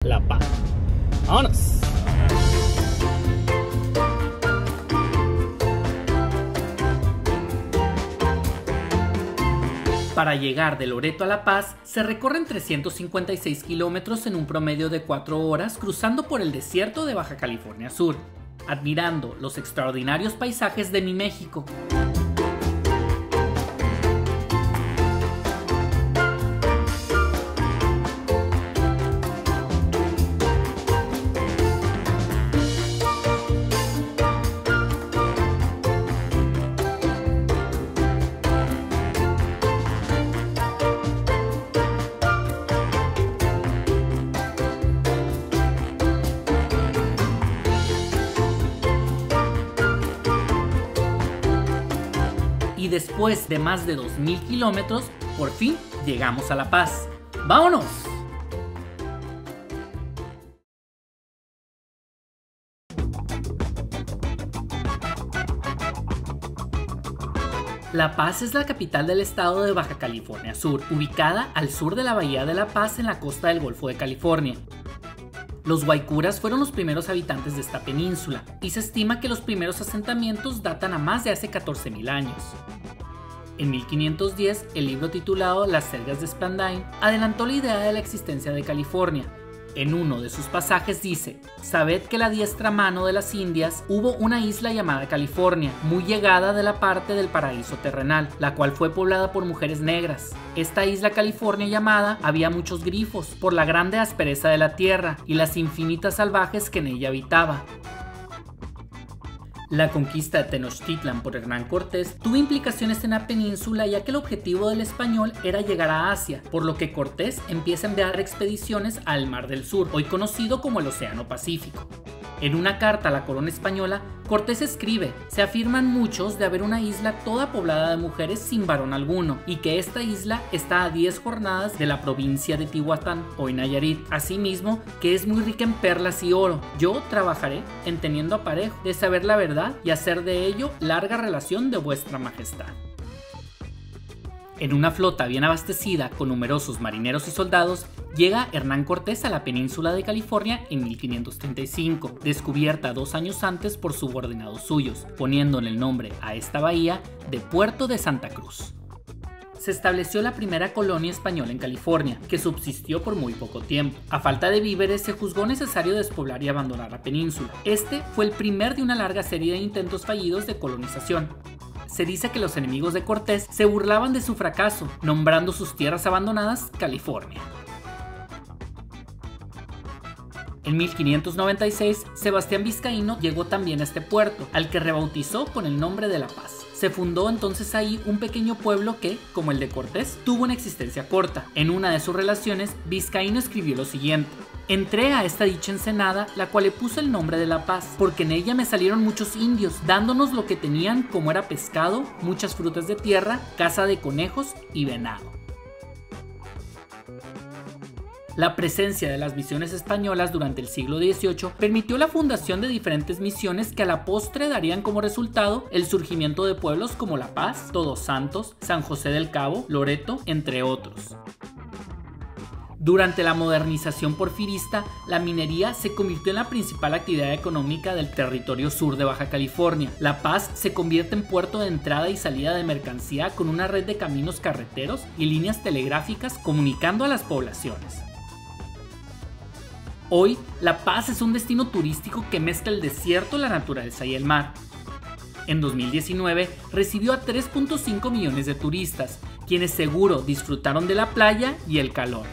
La Paz. ¡Vámonos! Para llegar de Loreto a La Paz, se recorren 356 kilómetros en un promedio de 4 horas cruzando por el desierto de Baja California Sur, admirando los extraordinarios paisajes de mi México. Y después de más de 2000 kilómetros, por fin llegamos a La Paz. ¡Vámonos! La Paz es la capital del estado de Baja California Sur, ubicada al sur de la bahía de La Paz en la costa del Golfo de California. Los guaycuras fueron los primeros habitantes de esta península, y se estima que los primeros asentamientos datan a más de hace 14.000 años. En 1510, el libro titulado Las Selgas de Spandine adelantó la idea de la existencia de California. En uno de sus pasajes dice: «Sabed que la diestra mano de las Indias hubo una isla llamada California, muy llegada de la parte del paraíso terrenal, la cual fue poblada por mujeres negras. Esta isla California llamada había muchos grifos, por la grande aspereza de la tierra y las infinitas salvajes que en ella habitaba». La conquista de Tenochtitlan por Hernán Cortés tuvo implicaciones en la península, ya que el objetivo del español era llegar a Asia, por lo que Cortés empieza a enviar expediciones al Mar del Sur, hoy conocido como el Océano Pacífico. En una carta a la corona española, Cortés escribe: «Se afirman muchos de haber una isla toda poblada de mujeres sin varón alguno, y que esta isla está a 10 jornadas de la provincia de Tihuatán, hoy Nayarit. Asimismo, que es muy rica en perlas y oro. Yo trabajaré en teniendo aparejo de saber la verdad y hacer de ello larga relación de vuestra majestad». En una flota bien abastecida con numerosos marineros y soldados, llega Hernán Cortés a la península de California en 1535, descubierta 2 años antes por subordinados suyos, poniéndole el nombre a esta bahía de Puerto de Santa Cruz. Se estableció la primera colonia española en California, que subsistió por muy poco tiempo. A falta de víveres, se juzgó necesario despoblar y abandonar la península. Este fue el primer de una larga serie de intentos fallidos de colonización. Se dice que los enemigos de Cortés se burlaban de su fracaso, nombrando sus tierras abandonadas California. En 1596, Sebastián Vizcaíno llegó también a este puerto, al que rebautizó con el nombre de La Paz. Se fundó entonces ahí un pequeño pueblo que, como el de Cortés, tuvo una existencia corta. En una de sus relaciones, Vizcaíno escribió lo siguiente: «Entré a esta dicha ensenada, la cual le puse el nombre de La Paz, porque en ella me salieron muchos indios, dándonos lo que tenían, como era pescado, muchas frutas de tierra, caza de conejos y venado». La presencia de las misiones españolas durante el siglo XVIII permitió la fundación de diferentes misiones que a la postre darían como resultado el surgimiento de pueblos como La Paz, Todos Santos, San José del Cabo, Loreto, entre otros. Durante la modernización porfirista, la minería se convirtió en la principal actividad económica del territorio sur de Baja California. La Paz se convierte en puerto de entrada y salida de mercancía con una red de caminos carreteros y líneas telegráficas comunicando a las poblaciones. Hoy, La Paz es un destino turístico que mezcla el desierto, la naturaleza y el mar. En 2019 recibió a 3.5 millones de turistas, quienes seguro disfrutaron de la playa y el calor.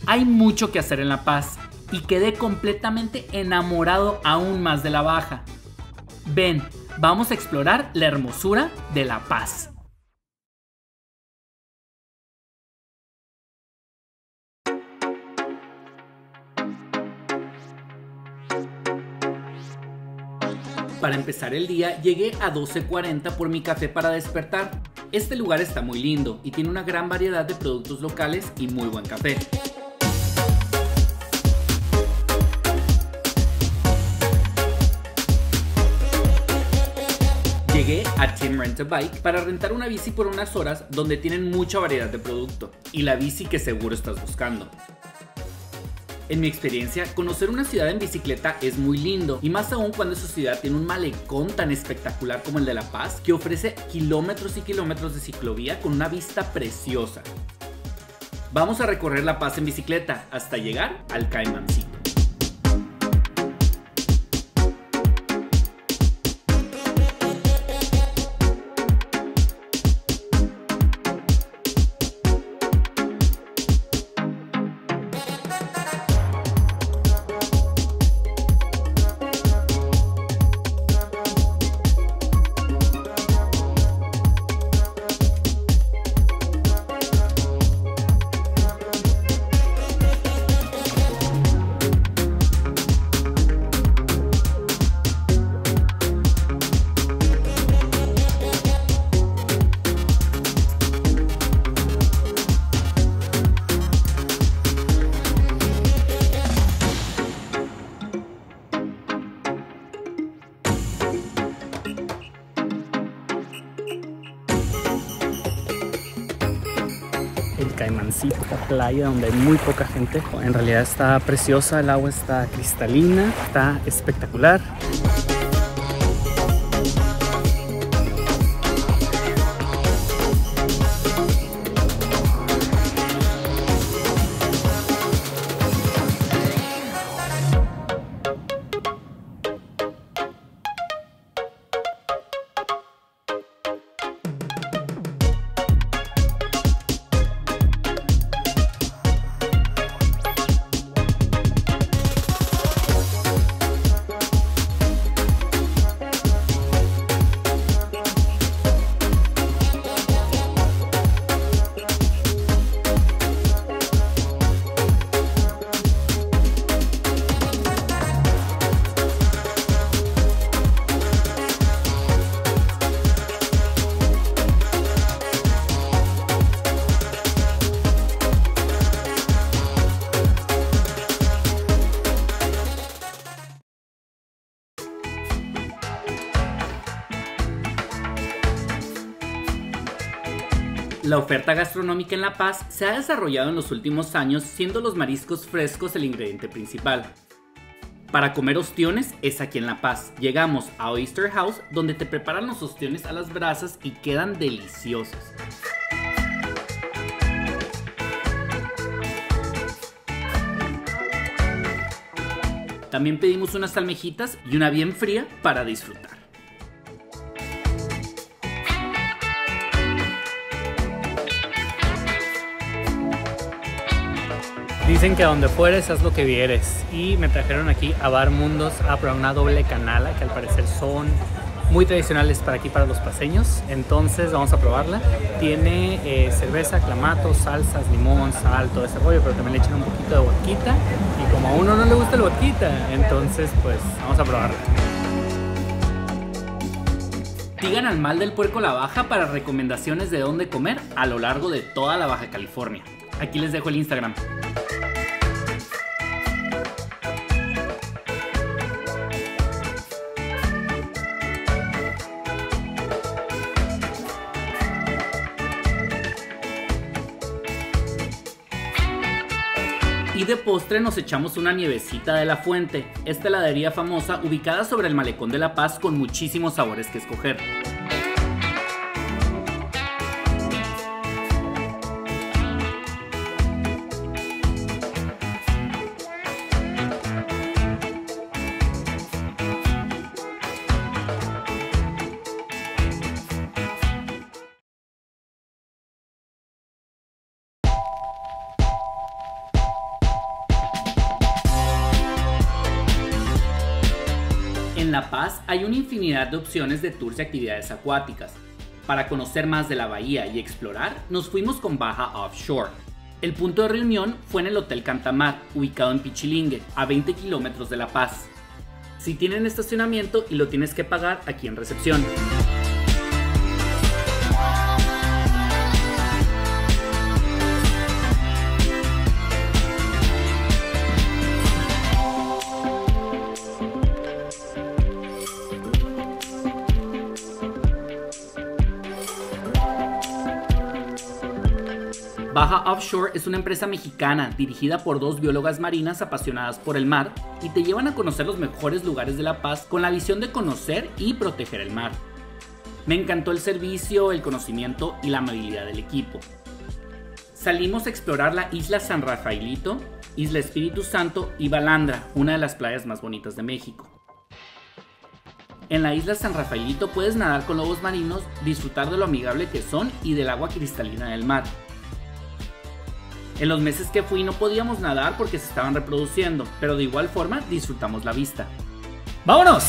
Hay mucho que hacer en La Paz y quedé completamente enamorado aún más de la Baja. Ven, vamos a explorar la hermosura de La Paz. Para empezar el día, llegué a 12:40 por mi café para despertar. Este lugar está muy lindo y tiene una gran variedad de productos locales y muy buen café. Llegué a Team Rent a Bike para rentar una bici por unas horas donde tienen mucha variedad de producto y la bici que seguro estás buscando. En mi experiencia, conocer una ciudad en bicicleta es muy lindo, y más aún cuando esa ciudad tiene un malecón tan espectacular como el de La Paz, que ofrece kilómetros y kilómetros de ciclovía con una vista preciosa. Vamos a recorrer La Paz en bicicleta hasta llegar al Caimancito. El Caimancito, esta playa donde hay muy poca gente. En realidad está preciosa, el agua está cristalina, está espectacular. La oferta gastronómica en La Paz se ha desarrollado en los últimos años, siendo los mariscos frescos el ingrediente principal. Para comer ostiones es aquí en La Paz. Llegamos a Oyster House, donde te preparan los ostiones a las brasas y quedan deliciosos. También pedimos unas almejitas y una bien fría para disfrutar. Dicen que a donde fueres haz lo que vieres, y me trajeron aquí a Bar Mundos a probar una doble canala que al parecer son muy tradicionales para aquí, para los paseños. Entonces vamos a probarla. Tiene cerveza, clamato, salsas, limón, sal, todo ese rollo, pero también le echan un poquito de vodquita, y como a uno no le gusta el vodquita, entonces pues vamos a probarla. Sigan al Mal del Puerco La Baja para recomendaciones de dónde comer a lo largo de toda la Baja California. Aquí les dejo el Instagram. Y de postre nos echamos una nievecita de La Fuente, esta heladería famosa ubicada sobre el malecón de La Paz con muchísimos sabores que escoger. En La Paz hay una infinidad de opciones de tours y actividades acuáticas. Para conocer más de la bahía y explorar, nos fuimos con Baja Offshore. El punto de reunión fue en el Hotel Cantamar, ubicado en Pichilingue, a 20 kilómetros de La Paz. Si tienen estacionamiento y lo tienes que pagar aquí en recepción. Baja Offshore es una empresa mexicana dirigida por dos biólogas marinas apasionadas por el mar y te llevan a conocer los mejores lugares de La Paz con la visión de conocer y proteger el mar. Me encantó el servicio, el conocimiento y la amabilidad del equipo. Salimos a explorar la isla San Rafaelito, Isla Espíritu Santo y Balandra, una de las playas más bonitas de México. En la isla San Rafaelito puedes nadar con lobos marinos, disfrutar de lo amigable que son y del agua cristalina del mar. En los meses que fui no podíamos nadar porque se estaban reproduciendo, pero de igual forma disfrutamos la vista. ¡Vámonos!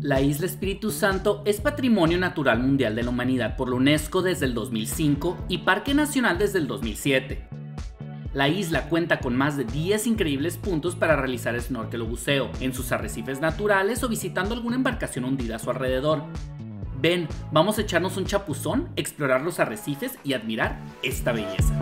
La isla Espíritu Santo es Patrimonio Natural Mundial de la Humanidad por la UNESCO desde el 2005 y Parque Nacional desde el 2007. La isla cuenta con más de 10 increíbles puntos para realizar snorkel o buceo, en sus arrecifes naturales o visitando alguna embarcación hundida a su alrededor. Ven, vamos a echarnos un chapuzón, explorar los arrecifes y admirar esta belleza.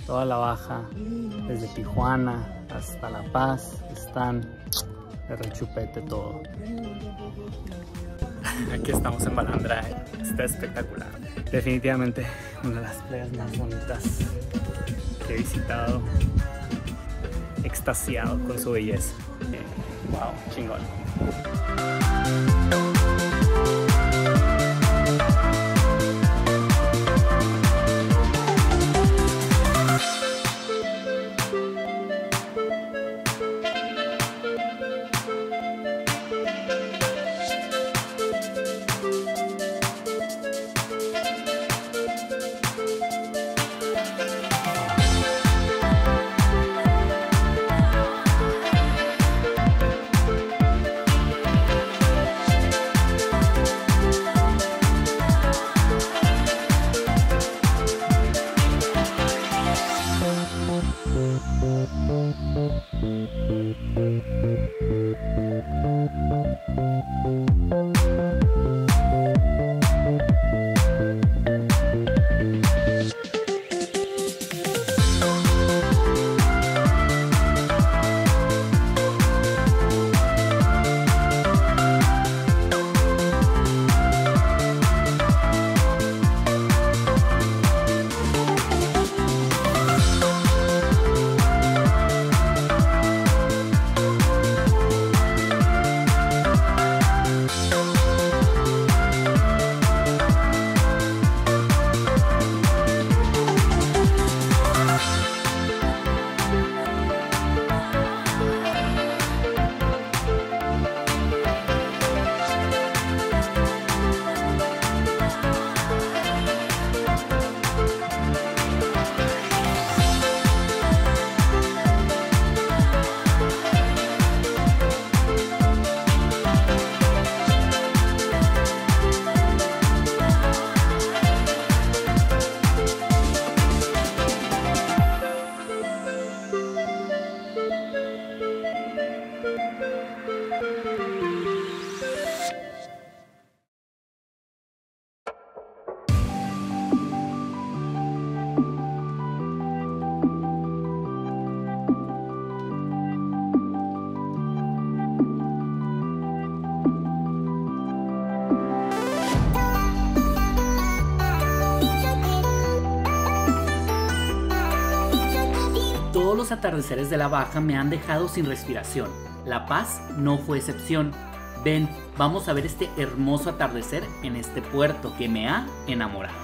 Toda la baja, desde Tijuana hasta La Paz, están de rechupete todo. Aquí estamos en Balandra, está espectacular. Definitivamente una de las playas más bonitas que he visitado, extasiado con su belleza. Wow, chingón. Todos los atardeceres de la Baja me han dejado sin respiración. La Paz no fue excepción. Ven, vamos a ver este hermoso atardecer en este puerto que me ha enamorado.